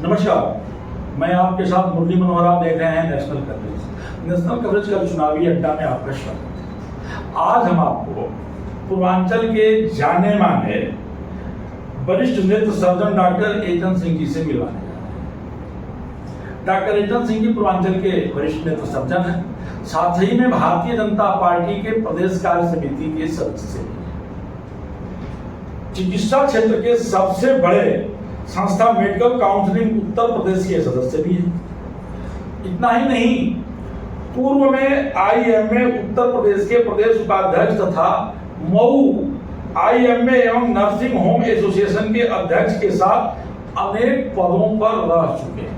नमस्कार, मैं आपके साथ मुरली मनोहर। आप देख रहे हैं नेशनल कवरेज। नेशनल कवरेज का चुनावी अड्डा में आपका स्वागत है। आज हम आपको पूर्वांचल के जाने माने वरिष्ठ नेत्र surgeon doctor HN Singh ji से मिलवाने जा रहे हैं। डॉक्टर एचएन सिंह जी पूर्वांचल के वरिष्ठ नेत्र सर्जन हैं, साथ ही में भारतीय जनता पार्टी के प्रदेश कार्य समिति के सदस्य हैं। चिकित्सा क्षेत्र के सबसे बड़े संस्था मेडिकल काउंसिलिंग उत्तर प्रदेश के सदस्य भी हैं। इतना ही नहीं, पूर्व में आईएमए उत्तर प्रदेश के प्रदेश उपाध्यक्ष तथा मऊ आईएमए एवं नर्सिंग होम एसोसिएशन के अध्यक्ष के साथ अनेक पदों पर रह चुके हैं।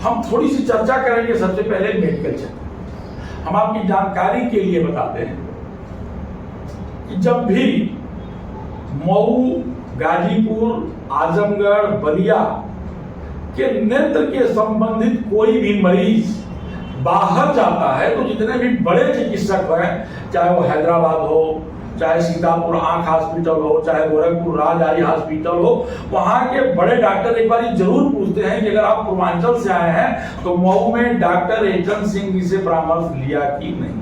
हम थोड़ी सी चर्चा करेंगे। सबसे पहले मेडिकल क्षेत्र। हम आपकी जानकारी के लिए बताते हैं कि जब भी मऊ, गाजीपुर, आजमगढ़, बलिया के नेत्र के संबंधित कोई भी मरीज बाहर जाता है तो जितने भी बड़े चिकित्सक हैं, चाहे वो हैदराबाद हो, चाहे सीतापुर आंख हॉस्पिटल हो, चाहे गोरखपुर राज आई हॉस्पिटल हो, वहां के बड़े डॉक्टर एक बार जरूर पूछते हैं कि अगर आप पूर्वांचल से आए हैं तो मऊ में डॉक्टर एचएन सिंह जी से परामर्श लिया कि नहीं।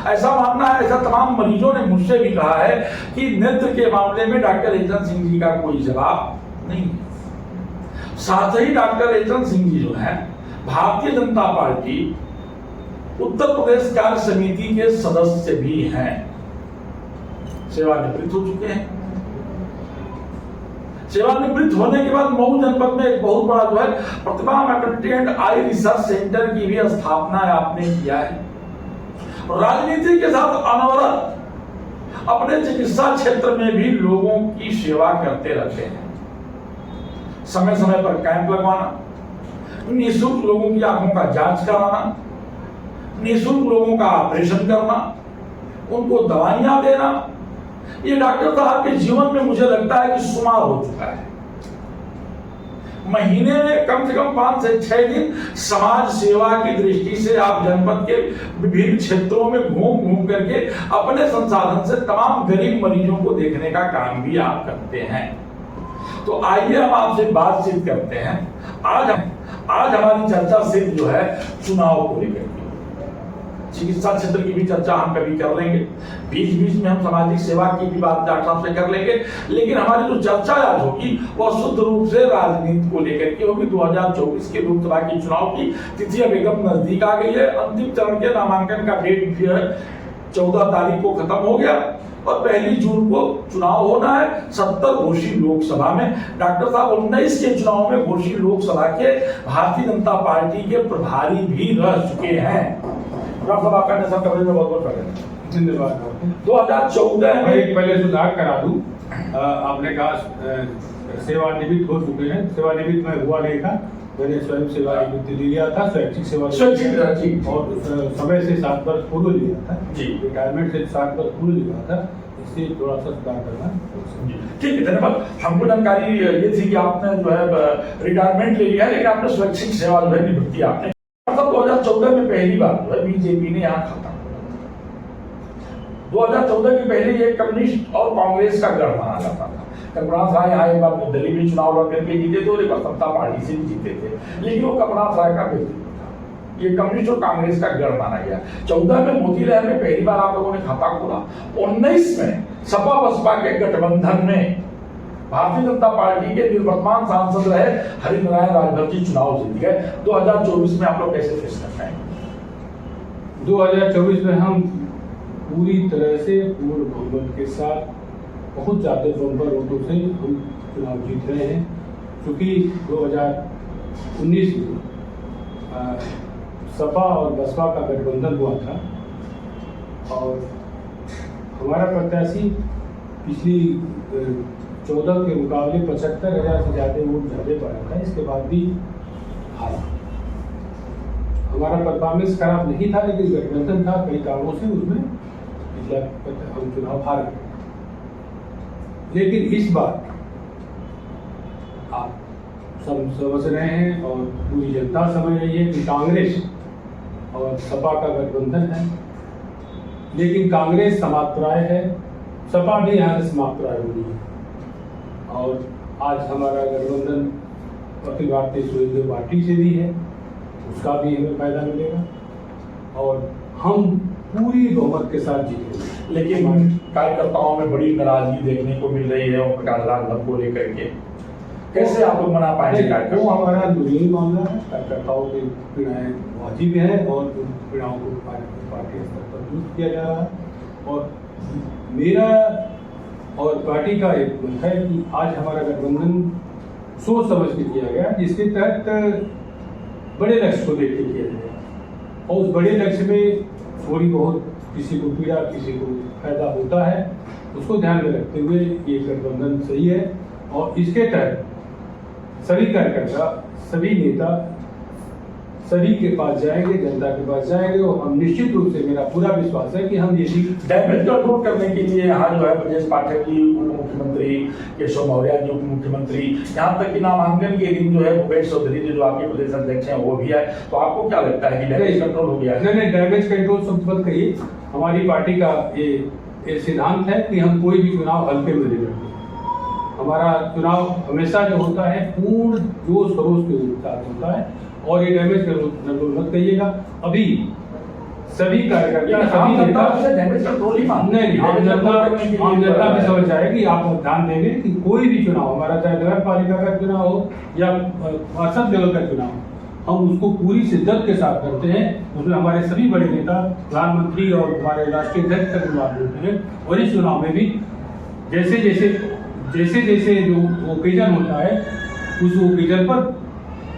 ऐसा मानना है, ऐसा तमाम मरीजों ने मुझसे भी कहा है कि नेत्र के मामले में डॉक्टर एचएन सिंह जी का कोई जवाब नहीं है। साथ ही डॉक्टर एचएन सिंह जी जो है भारतीय जनता पार्टी उत्तर प्रदेश कार्य समिति के सदस्य भी हैं, सेवानिवृत्त हो चुके हैं। सेवानिवृत्त होने के बाद मऊ जनपद में एक बहुत बड़ा जो है Pratibha maternity and eye research centre की भी स्थापना आपने किया है। राजनीति के साथ अनवरत अपने चिकित्सा क्षेत्र में भी लोगों की सेवा करते रहते हैं। समय समय पर कैंप लगवाना, निःशुल्क लोगों की आंखों का जांच कराना, निःशुल्क लोगों का ऑपरेशन करना, उनको दवाइयां देना, ये डॉक्टर साहब के जीवन में मुझे लगता है कि शुमार हो चुका है। महीने में कम से कम 5 से 6 दिन समाज सेवा की दृष्टि से आप जनपद के विभिन्न क्षेत्रों में घूम घूम करके अपने संसाधन से तमाम गरीब मरीजों को देखने का काम भी आप करते हैं। तो आइए हम आपसे बातचीत करते हैं। आज हमारी चर्चा सिर्फ जो है चुनाव को लेकर, चिकित्सा क्षेत्र की भी चर्चा हम कभी कर लेंगे, बीच बीच में हम सामाजिक सेवा की भी बात डॉक्टर साहब से कर लेंगे, लेकिन हमारी जो चर्चा आज होगी वह शुद्ध रूप से राजनीति को लेकर के होगी। 2024 के लोकसभा की चुनाव की तिथि अब एकदम नजदीक आ गई है। अंतिम चरण के नामांकन का डेट भी 14 तारीख को खत्म हो गया और 1 जून को चुनाव होना है 70 घोषी लोकसभा में। डॉक्टर साहब 19 के चुनाव में घोषी लोकसभा के भारतीय जनता पार्टी के प्रभारी भी रह चुके हैं। आपका नेशनल कवरेज में बहुत बहुत स्वागत है। धन्यवाद। 2014 में एक पहले सुधार करा दूं, आपने कहा सेवानिवृत्त हो चुके हैं। सेवानिवृत्त में हुआ नहीं था, मैंने स्वयं सेवानिवृत्ति लिया था, स्वैच्छिक सेवा और समय से 7 वर्ष पूर्व लिया था जी। रिटायरमेंट से 7 वर्ष पूर्व लिया था, इससे थोड़ा सा सुधार करना। ठीक है, धन्यवाद। हमको जानकारी ये थी कि आपने जो है रिटायरमेंट ले लिया है, लेकिन आपने स्वैच्छिक सेवा जो है निवृत्ति आपने 2014 में पहली बार जो है बीजेपी ने यहाँ खाता। 2014 के पहले ये कम्युनिस्ट और कांग्रेस का गढ़ माना जाता था। करुणानाथ राय यहाँ एक बार दिल्ली में चुनाव लड़ करके जीते थे और एक बार समता पार्टी से भी जीते थे, लेकिन वो करुणानाथ राय का व्यक्तित्व था। ये कम्युनिस्ट और कांग्रेस का गढ़ माना गया। 14 में मोदी लहर में पहली बार आप लोगों ने खाता खोला। 19 में सपा बसपा के गठबंधन में भारतीय जनता पार्टी के निवर्तमान सांसद रहे हरिनारायण राजभर जी चुनाव जीत गए। 2024 में आप लोग कैसे फेस करते हैं? 2024 में हम पूरी तरह से पूर्ण बहुमत के साथ बहुत ज्यादा बंपर वोटों से हम चुनाव जीत रहे हैं, क्योंकि 2019 में सपा और बसपा का गठबंधन हुआ था और हमारा प्रत्याशी पिछली 14 के मुकाबले 75,000 से ज्यादा वोट ज्यादा पाया था। इसके बाद भी हारा। हमारा परफॉर्मेंस खराब नहीं था, लेकिन गठबंधन था, कई कारणों से उसमें हम चुनाव हार गए। लेकिन इस बार आप सब समझ रहे हैं और पूरी जनता समझ रही है कि कांग्रेस और सपा का गठबंधन है, लेकिन कांग्रेस समाप्तराय है, सपा भी यहाँ से समाप्तराय हुई है और आज हमारा गठबंधन अखिल भारतीय स्वदेशी पार्टी से भी है, उसका भी हमें फायदा मिलेगा और हम पूरी बहुमत के साथ जीतेंगे। लेकिन कार्यकर्ताओं में बड़ी नाराजगी देखने को मिल रही है ओम प्रकाश राजभर को लेकर के, कैसे आप लोग मना पाएंगे? वो हमारा अंदरूनी मामला है, कार्यकर्ताओं की पीड़ाएं वाजिब है और उन पीड़ाओं को पार्टी स्तर पर दूर किया जा रहा है। और मेरा और पार्टी का एक मत है कि आज हमारा गठबंधन सोच समझ के किया गया, जिसके तहत बड़े लक्ष्य को देख के किया गया और उस बड़े लक्ष्य में थोड़ी बहुत किसी को पीड़ा किसी को फायदा होता है, उसको ध्यान में रखते हुए ये गठबंधन सही है। और इसके तहत सभी कार्यकर्ता सभी नेता सभी के पास जाएंगे, जनता के पास जाएंगे और हम निश्चित रूप से, मेरा पूरा विश्वास है कि हम ये डैमेज कंट्रोल करने के लिए यहाँ जो है ब्रजेश पाठक जी उप मुख्यमंत्री, केशव मौर्य जी उप मुख्यमंत्री, यहाँ तक कि नामांकन के दिन जो है भूपेश चौधरी जी जो आपके प्रदेश अध्यक्ष हैं वो भी आए, तो आपको क्या लगता है कि डैमेज कंट्रोल हो गया है? नहीं, डैमेज कंट्रोल सब मत कहिए। हमारी पार्टी का ये सिद्धांत है कि हम कोई भी चुनाव हल्के में नहीं लड़ते। हमारा चुनाव हमेशा जो होता है पूर्ण जोश खरोश के साथ होता है और ये डैमेज कंट्रोल मत कहिएगा। अभी सभी कार्यकर्ता सभी नेता डैमेज कंट्रोल ही नहीं, आम जनता भी समझ जाएगी। आप ध्यान देंगे कि कोई भी चुनाव हमारा, चाहे नगर पालिका का चुनाव हो या पार्षद लेवल का चुनाव, हम उसको पूरी शिद्दत के साथ करते हैं। उसमें हमारे सभी बड़े नेता, प्रधानमंत्री और हमारे राष्ट्रीय अध्यक्ष तक बात होते हैं। और इस चुनाव में भी जैसे जैसे जो ओकेजन होता है उस ओकेजन पर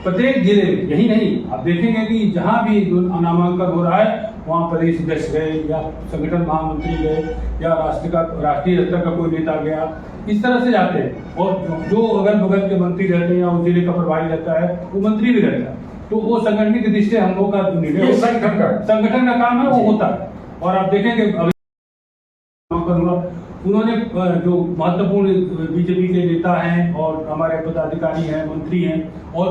प्रत्येक जिले में, यही नहीं, आप देखेंगे कि जहाँ भी नामांकन हो रहा है वहाँ प्रदेश अध्यक्ष गए या संगठन महामंत्री गए या राष्ट्रीय स्तर का कोई नेता गया, इस तरह से जाते हैं। और जो अगल बगल के मंत्री रहते हैं या उस जिले का प्रभारी रहता है वो मंत्री भी रहता है, तो वो संगठन की दृष्टि हम लोग का निर्णय संगठन का काम है, वो होता है। और आप देखेंगे उन्होंने जो महत्वपूर्ण बीजेपी के नेता हैं और हमारे पदाधिकारी हैं, मंत्री हैं और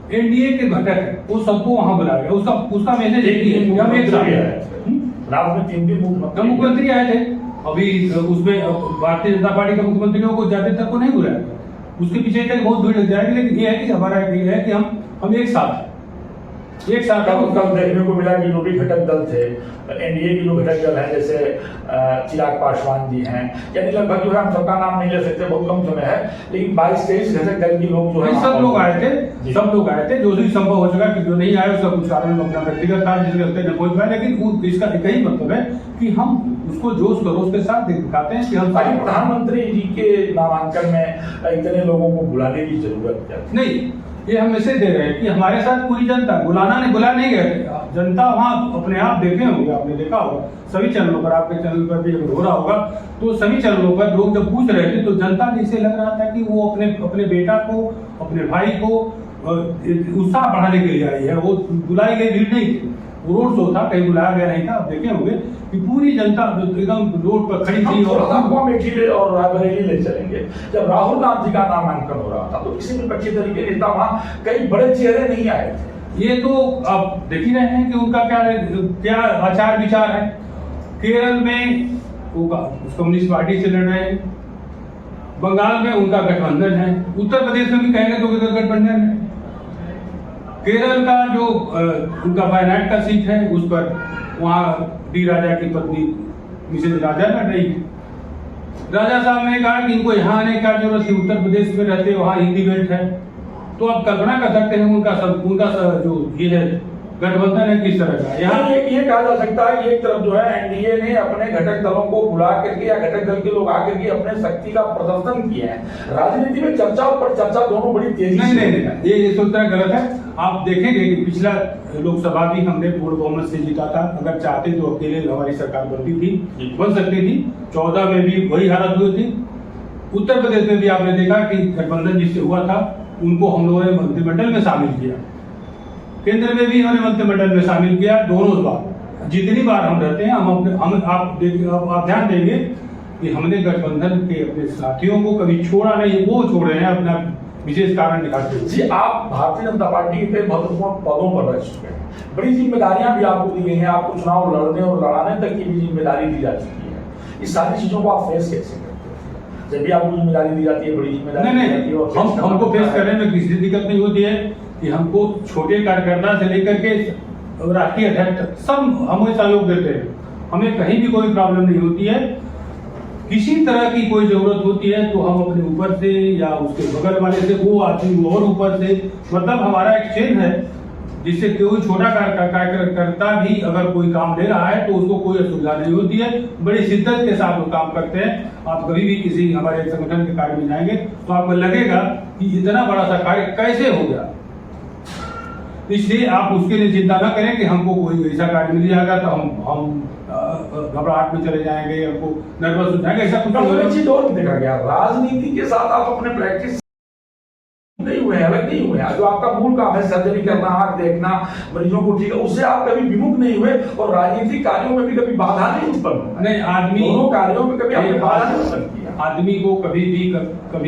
एनडीए के घटक हैं, वो सबको वहां बुलाया गया। उसका मैसेज एक ही है, हम एक साथ रात में 3 दिन मुख्यमंत्री आए थे। अभी उसमें भारतीय जनता पार्टी के मुख्यमंत्रियों को जाते तक को नहीं बुलाया गया। उसके पीछे तक बहुत भीड़ लग जाएगी, लेकिन ये है कि हमारा ये है कि हम एक साथ कल देखने को मिला कि जो भी घटक दल थे एनडीए की जो घटक दल है, जैसे चिराग पासवान जी हैं, यानी लगभग जो है हम सबका नाम नहीं ले सकते, बहुत कम समय है, लेकिन 22-23 घटक दल के लोग जो है सब लोग आए थे। जो भी संभव हो सका कि जो नहीं आए उसका कुछ कारण अपना व्यक्तिगत था जिसके चलते न पहुंच पाए, लेकिन इसका एक ही मतलब है कि हम उसको जोश खरोश के साथ दिखाते हैं कि हम प्रधानमंत्री जी के नामांकन में इतने लोगों को बुलाने की जरूरत है नहीं। ये हम मैसेज दे रहे हैं कि हमारे साथ पूरी जनता बुला नहीं गए। जनता वहाँ अपने आप देखे होंगे, आपने देखा होगा सभी चैनलों पर, आपके चैनल पर भी अगर हो रहा होगा तो सभी चैनलों पर लोग जब पूछ रहे थे तो जनता जैसे लग रहा था कि वो अपने बेटा को, अपने भाई को उत्साह बढ़ाने के लिए आई है। वो बुलाई गई भीड़ नहीं थी, वो रोड शो था, कहीं बुलाया गया नहीं था। आप देखे होंगे कि पूरी जनता एकदम रोड पर खड़ी थी। और रायबरेली ले चलेंगे, जब राहुल गांधी का नामांकन हो रहा था तो किसी भी पक्षी दल के नेता वहाँ कई बड़े चेहरे नहीं आए थे। ये तो आप देख ही रहे हैं कि उनका क्या आचार विचार है। केरल में वो कम्युनिस्ट पार्टी से लड़ रहे हैं, बंगाल में उनका गठबंधन है, उत्तर प्रदेश में भी कहेंगे तो गठबंधन है। केरल का जो उनका वायनाड का सीट है उस पर वहाँ डी राजा की पत्नी मिसेज राजा लड़ रही है। राजा साहब ने कहा कि इनको यहाँ आने का जरूरत थी, उत्तर प्रदेश में रहते वहाँ हिंदी बेल्ट है। तो आप कल्पना कर सकते हैं उनका जो ये है गठबंधन है किस तरह का। यहाँ ये कहा जा सकता है कि एक तरफ जो है एनडीए ने अपने घटक दलों को बुला करके या घटक दल के लोग आकर के अपने शक्ति का प्रदर्शन किए हैं। राजनीति में चर्चा पर चर्चा दोनों बड़ी तेजी से नहीं, ये सोचना गलत है। आप देखेंगे कि पिछला लोकसभा भी हमने पूर्ण बहुमत से जीता था। अगर चाहते तो अकेले हमारी सरकार बन सकती थी। 14 में भी वही हालत हुई थी। उत्तर प्रदेश में भी आपने देखा कि गठबंधन जिससे हुआ था उनको हम लोगों ने मंत्रिमंडल में शामिल किया, केंद्र में भी हमने मंत्रिमंडल में शामिल किया। दोनों बार जितनी बार हम रहते हैं आप ध्यान देंगे कि हमने गठबंधन के अपने साथियों को कभी छोड़ा नहीं, वो छोड़ रहे हैं अपना विशेष कारण दिखाते हैं। जी, आप भारतीय जनता पार्टी के महत्वपूर्ण पदों पर रह चुके हैं, बड़ी जिम्मेदारियां भी आपको दी गई हैं, आपको चुनाव लड़ने और लड़ाने तक की भी जिम्मेदारी दी जा चुकी है। इस सारी चीजों को आप फेस कैसे करते हैं? जब भी आपको जिम्मेदारी दी जाती है, बड़ी जिम्मेदारी दी जाती है, नहीं, और हमको फेस करने में किसी दिक्कत नहीं होती है कि हमको छोटे कार्यकर्ता से लेकर के राष्ट्रीय अध्यक्ष सब हमें सहयोग देते हैं, हमें कहीं भी कोई प्रॉब्लम नहीं होती है। किसी तरह की कोई जरूरत होती है तो हम अपने ऊपर से या उसके बगल वाले से, वो आदमी और ऊपर से, मतलब हमारा एक चेन है जिससे कोई छोटा कार्यकर्ता भी अगर कोई काम ले रहा है तो उसको कोई असुविधा नहीं होती है, बड़ी शिद्दत के साथ वो काम करते हैं। आप कभी भी किसी हमारे संगठन के कार्य में जाएंगे तो आपको लगेगा कि इतना बड़ा सा कार्य कैसे हो गया। इसलिए आप उसके लिए चिंता न करें कि हमको कोई ऐसा कार्य मिल जाएगा तो हम घबराहट में चले जाएंगे, हमको नर्वस हो जाएंगे, ऐसा कुछ अच्छी दौर में देखा गया। राजनीति के साथ आप अपने प्रैक्टिस नहीं हुए, अलग नहीं हुए। जो आपका मूल काम है, सर्जरी करना, आंख देखना, मरीजों को ठीक है, उससे आप कभी विमुख नहीं हुए और राजनीतिक कार्यों में भी कभी बाधा नहीं उत्पन्न। नहीं, आदमी दोनों कार्यों में कभी आपने बाधा नहीं उत्पन्न किया। आदमी को कभी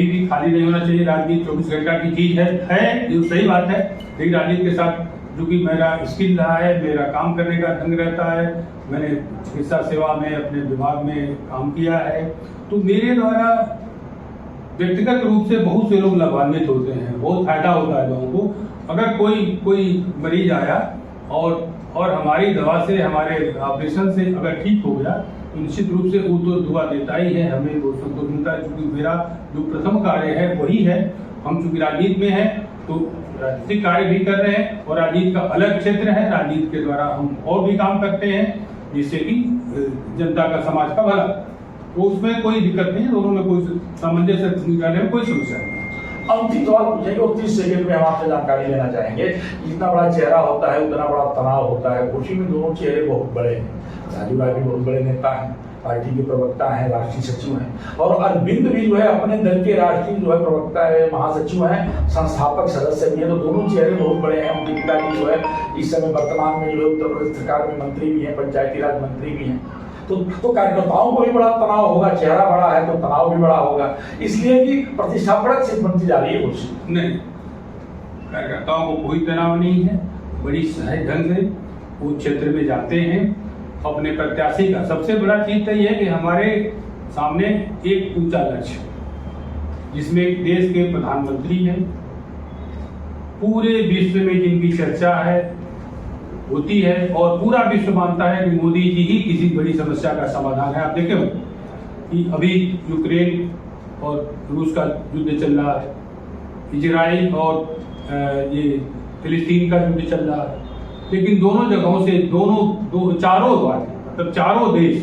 भी खाली नहीं होना चाहिए। राजनीति 24 घंटा की चीज है, ये सही बात है। लेकिन राजनीति के साथ जो कि मेरा स्किल रहा है, मेरा काम करने का ढंग रहता है, मैंने चिकित्सा सेवा में अपने विभाग में काम किया है, तो मेरे द्वारा व्यक्तिगत रूप से बहुत से लोग लाभान्वित होते हैं, बहुत फायदा होता है लोगों को। अगर कोई मरीज आया और हमारी दवा से, हमारे ऑपरेशन से अगर ठीक हो गया तो निश्चित रूप से वो तो दुआ देता ही है, हमें बहुत संतोष मिलता है। क्योंकि मेरा जो प्रथम कार्य है वही है। हम चूंकि राजनीति में हैं तो राजनीतिक कार्य भी कर रहे हैं और राजनीति का अलग क्षेत्र है, राजनीति के द्वारा हम और भी काम करते हैं जिससे कि जनता का, समाज का भला, तो उसमें कोई दिक्कत नहीं है। दोनों में कोई सामंजस्य निकालने में कोई समस्या नहीं। अंतिम सवाल पूछेंगे और 30 सेकंड में हम आपसे जानकारी लेना चाहेंगे। जितना बड़ा चेहरा होता है उतना बड़ा तनाव होता है। कुर्सी में दोनों चेहरे बहुत बड़े हैं। राजू राय भी बहुत बड़े नेता हैं, पार्टी के प्रवक्ता हैं, राष्ट्रीय सचिव हैं, और अरविंद भी जो है अपने दल के राष्ट्रीय जो है प्रवक्ता है, महासचिव हैं, संस्थापक सदस्य भी हैं। तो दोनों चेहरे बहुत बड़े हैं। उनके पिताजी जो है इस समय वर्तमान में जो है उत्तर प्रदेश सरकार में मंत्री भी हैं, पंचायती राज मंत्री भी हैं। तो कार्यकर्ताओं को भी बड़ा तनाव होगा, चेहरा बड़ा है तो तनाव भी बड़ा होगा, इसलिए कि प्रतिष्ठापक सिर्फ बनती जा रही है कुर्सी। नहीं, कार्यकर्ताओं को कोई तनाव नहीं है। बड़ी सहज ढंग से वो क्षेत्र में जाते हैं अपने प्रत्याशी का। सबसे बड़ा चीज तो यह है कि हमारे सामने एक ऊंचा लक्ष्य, जिसमें देश के प्रधानमंत्री हैं, पूरे विश्व में जिनकी चर्चा है, होती है, और पूरा विश्व मानता है कि मोदी जी ही किसी बड़ी समस्या का समाधान है। आप देखे हो कि अभी यूक्रेन और रूस का युद्ध चल रहा है, इजराइल और ये फिलिस्तीन का युद्ध चल रहा है, लेकिन दोनों जगहों से चारों बात, मतलब चारों देश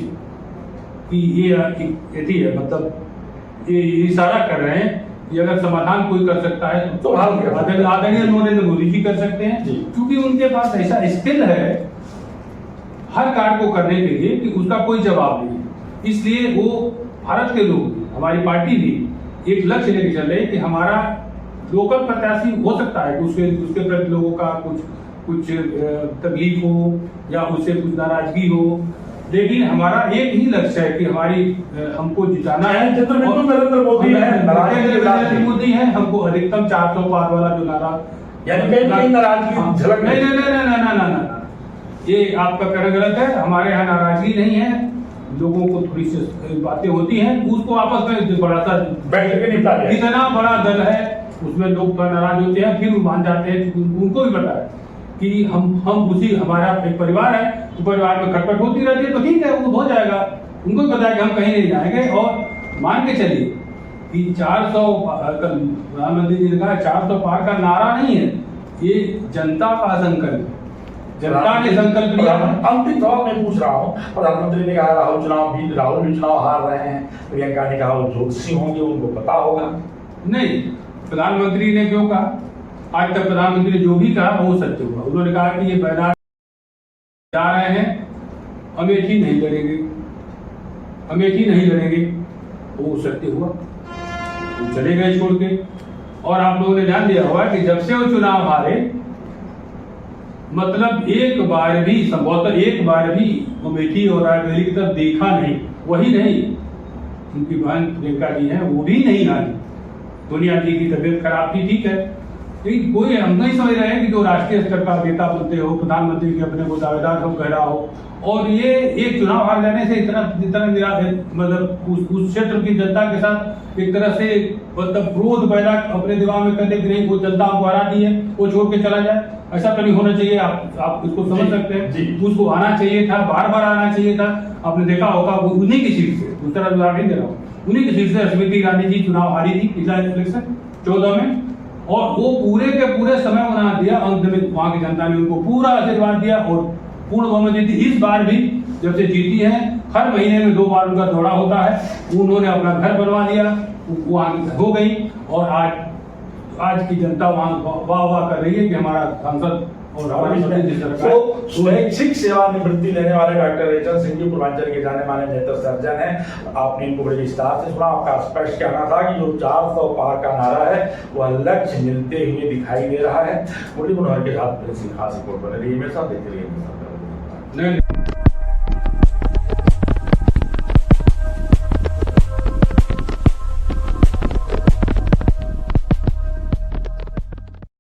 की ये है, मतलब ये इशारा कर रहे हैं कि अगर समाधान कोई कर सकता है तो आदरणीय नरेंद्र मोदी जी कर सकते हैं, क्योंकि उनके पास ऐसा स्किल है हर कार्य को करने के लिए कि उसका कोई जवाब नहीं है। इसलिए वो भारत के लोग, हमारी पार्टी भी एक लक्ष्य लेके चल रहे हैं कि हमारा लोकल प्रत्याशी हो सकता है कि उसके प्रति लोगों का कुछ तकलीफ हो या उससे कुछ नाराजगी हो, लेकिन हमारा एक ही लक्ष्य है कि हमको जिताना है। नरेंद्र मोदी है, हमको अधिकतम 400 पार वाला जो नारा, यानी नाराजगी झलक नहीं, ये आपका कहना गलत है। हमारे यहाँ नाराजगी नहीं है, लोगों को थोड़ी सी बातें होती हैं, उसको आपस में बड़ा सा बैठ के निपटा दिया। इतना बड़ा दल है, उसमें लोग थोड़ा नाराज होते हैं, फिर मान जाते हैं। उनको भी पता है कि हम उसी, हमारा एक परिवार है, तो परिवार में खटपट होती रहती है, तो ठीक है, वो हो जाएगा। उनको पता है कि हम कहीं नहीं जाएंगे। और मान के चलिए कि 400, प्रधानमंत्री जी ने कहा 400 पार का नारा नहीं है, ये जनता का संकल्प है, जनता ने संकल्प लिया। अंतिम सवाल मैं पूछ रहा हूँ, प्रधानमंत्री ने कहा राहुल भी चुनाव हार रहे हैं, प्रियंका ने कहा वो ज्योतिषी होंगे, उनको पता होगा। नहीं, प्रधानमंत्री ने क्यों कहा? आज तक प्रधानमंत्री ने जो भी कहा वो सत्य हुआ। उन्होंने कहा कि ये बैराग जा रहे हैं, अमेठी नहीं लड़ेंगे, वो सत्य हुआ, वो चले गए छोड़ के। और आप लोगों ने ध्यान दिया होगा कि जब से वो चुनाव हारे, मतलब एक बार भी अमेठी और रायबरेली की तरफ देखा नहीं। वही नहीं, उनकी बहन प्रियंका जी हैं, वो भी नहीं आई। दुनिया जी की तबीयत खराब थी, ठीक है, लेकिन कोई हम नहीं समझ रहे हैं कि जो राष्ट्रीय स्तर का नेता बनते हो, प्रधानमंत्री के अपने को दावेदार सब कह रहा हो, और ये एक चुनाव हार जाने से इतना मतलब उस क्षेत्र की जनता के साथ एक तरह से मतलब क्रोध पैदा अपने दिमाग में करने की नहीं, वो जनता हमको हरा दी है, वो छोड़ के चला जाए, ऐसा तो नहीं होना चाहिए। आप इसको समझ सकते हैं। उसको आना चाहिए था, बार बार आना चाहिए था। आपने देखा होगा वो उन्हीं की सीट से, दूसरा उदाहरण नहीं दे रहा हूँ, उन्हीं की सीट से स्मृति ईरानी जी चुनाव हारी थी पिछला इलेक्शन 14 में, और वो पूरे के पूरे समय बना दिया। अंत में वहां की जनता ने उनको पूरा आशीर्वाद दिया और पूर्ण बहुमत जीती। इस बार भी जब से जीती है, हर महीने में 2 बार उनका दौरा होता है। उन्होंने अपना घर बनवा लिया, वहां हो गई, और आज की जनता वहां वाह वाह कर रही है कि हमारा सांसद और हमारी सरकार। तो स्वैच्छिक सेवानिवृत्ति लेने वाले डॉक्टर रेचल सिंह जी पूर्वांचल के जाने माने नेत्र सर्जन हैं। आपने इनको बड़े विस्तार से सुना। आपका स्पष्ट कहना था कि जो 400 पार का नारा है वह लक्ष्य मिलते हुए दिखाई दे रहा है। मुरली मनोहर के साथ खास रिपोर्ट बने रही है। मेरे साथ देखते रहिए।